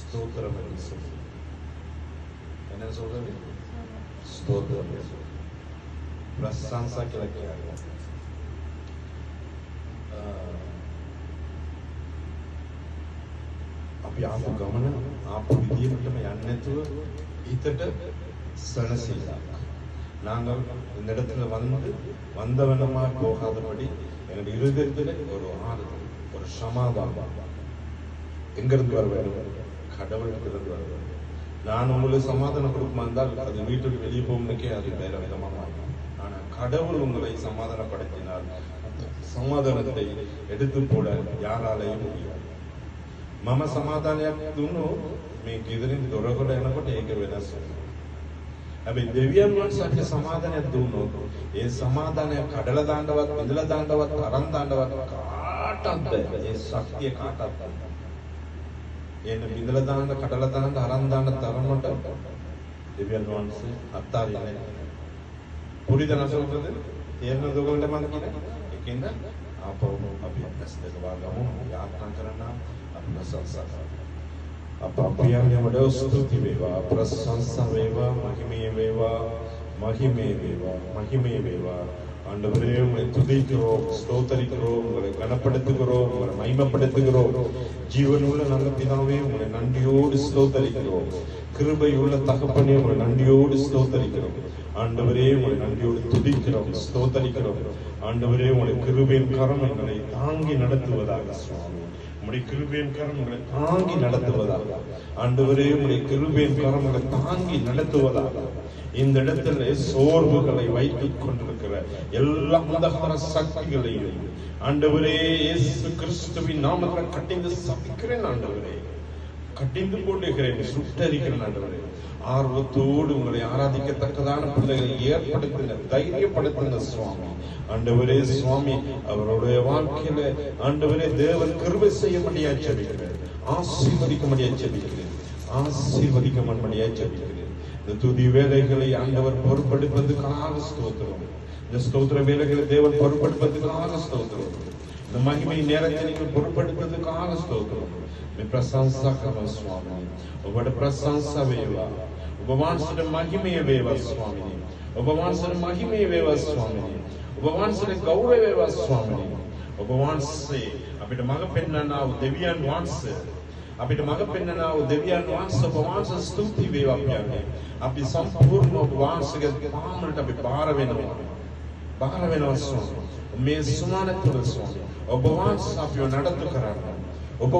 ஸ்தோத்திரம் என்று சொல்லி என்ன சொல்றது? ஸ்தோத்திரம். பிரசංසා කියලා කියන්නේ. අපි ආපු ගමන ආපු විදියටම යන්නේ නැතුව හිතට සනසීලක්. நாங்கள் இந்த இடத்துல வந்தவனமா போகாதபடி எங்கள் இருதயத்தில் ஒரு ஆறுதல், ஒரு சமாதானம் எங்கிருந்து வர வேண்டும்? கடவுளிடத்திலிருந்து வர வேண்டும். நான் உங்களுக்கு சமாதானம் கொடுக்குமா இருந்தால் அது வீட்டுக்கு வெளியே போகும்னுக்கே அது வேற விதமாக. ஆனால் கடவுள் உங்களை சமாதானப்படுத்தினால் சமாதானத்தை எடுத்து போட யாராலையும் முடியாது. මම සමාදානයක් දුන්නොත් මේ ගෙදරින් දොරගොඩ යනකොට ඒක වෙනස් වෙනවා. හැබැයි දෙවියන් වහන්සේගේ සමාදානයක් දුන්නොත් ඒ සමාදානය කඩලා දාන්නවත්, බෙදලා දාන්නවත්, අරන් දාන්නවත් කාටවත් ඒ ශක්තිය කාටවත් නැහැ. එන්න බෙදලා දාන්න, කඩලා දාන්න, අරන් දාන්න තරමට දෙවියන් වහන්සේ අත්තාරින්නේ නැහැ. පුරිදන සෝකද තේරෙනවද ඔයගොල්ලන්ට මම කියන්නේ? ඒකෙන්ද ආපහු අපි ඇස්තක වාගමු යාත්‍රා කරන්න ප්‍රශංසා අප්‍රියම්‍යමඩ ස්තුති වේවා, ප්‍රශංසා වේවා, මහිමේ වේවා, மகிமை வேவா, மகிமை வேவா. ஆண்டவரே உங்களை துதிக்கிறோம், ஸ்தோத்தரிக்கிறோம், உங்களை கனப்படுத்துகிறோம், உங்களை மகிமைப்படுத்துகிறோம். ஜீவனுள்ள நல்ல பிதாவே உங்களை நன்றியோடு ஸ்தோத்தரிக்கிறோம். கிருபையுள்ள தகப்பனே உங்களை நன்றியோடு ஸ்தோத்தரிக்கிறோம். ஆண்டவரே உங்களை நன்றியோடு துதிக்கிறோம், ஸ்தோத்தரிக்கிறோம். ஆண்டவரே உங்களை கிருபையின் கரம் எங்களை தாங்கி நடத்துவதாக சுவாமி. உம்முடைய கிருபையின் கரம் உங்களை தாங்கி நடத்துவதாக. ஆண்டவரே உம்முடைய கிருபையின் கரம் உங்களை தாங்கி நடத்துவதாக. இந்த இடத்துல சோர்வுகளை வைத்துக் கொண்டிருக்கிற எல்லா அந்தகார சக்திகளையும் ஆண்டவரே இயேசு கிறிஸ்துவின் நாமத்தில் கட்டிந்து சபிக்கிறேன். ஆண்டவரே கட்டிந்து போடுகிறேன், சுட்டரிக்கிறேன். ஆண்டவரே ஆர்வத்தோடு உங்களை ஆராதிக்கத்தக்கதான பிள்ளைகளை ஏற்படுத்தின, தைரியப்படுத்தின சுவாமி. ஆண்டவரே சுவாமி அவருடைய வாழ்க்கையில ஆண்டவரே தேவன் கிருபை செய்ய முடியா ஜெபிக்கிறேன், ஆசீர்வதிக்க முடியா ஜெபிக்கிறேன், ஆசீர்வதிக்க முடியா ஜெபிக்கிறேன். இந்த துதி வேலைகளை ஆண்டவர் பொறுப்படுப்பதற்காக ஸ்தோத்திரம். இந்த ஸ்தோத்திர வேலைகளை தேவன் பொறுப்படுப்பதற்காக ஸ்தோத்திரம். இந்த மகிமை நேரத்தை நீங்கள் பொறுப்படுப்பதற்காக ஸ்தோத்திரம். பிரசංසා කරන ස්වාමීනි, ඔබට ප්‍රශංසා වේවා. ඔබ වහන්සේට මහිමය වේවා ස්වාමීනි. ඔබ වහන්සේට මහිමය වේවා ස්වාමීනි. ඔබ වහන්සේට ගෞරවය වේවා ස්වාමීනි. ඔබ වහන්සේ අපිට මඟ පෙන්වන්නා වූ දෙවියන් වහන්සේ, අපිට මඟ පෙන්වන්නා වූ දෙවියන් වහන්සේ, ඔබ වහන්සේ ස්තුති වේවා. අපි සම්පූර්ණ ඔබ වහන්සේගේ පාමලට අපි බාර වෙනවා ස්වාමී. මේ සුමාන තුල ස්වාමී ඔබ වහන්සේ අපිව නඩත්තු කරන්න. ඔබ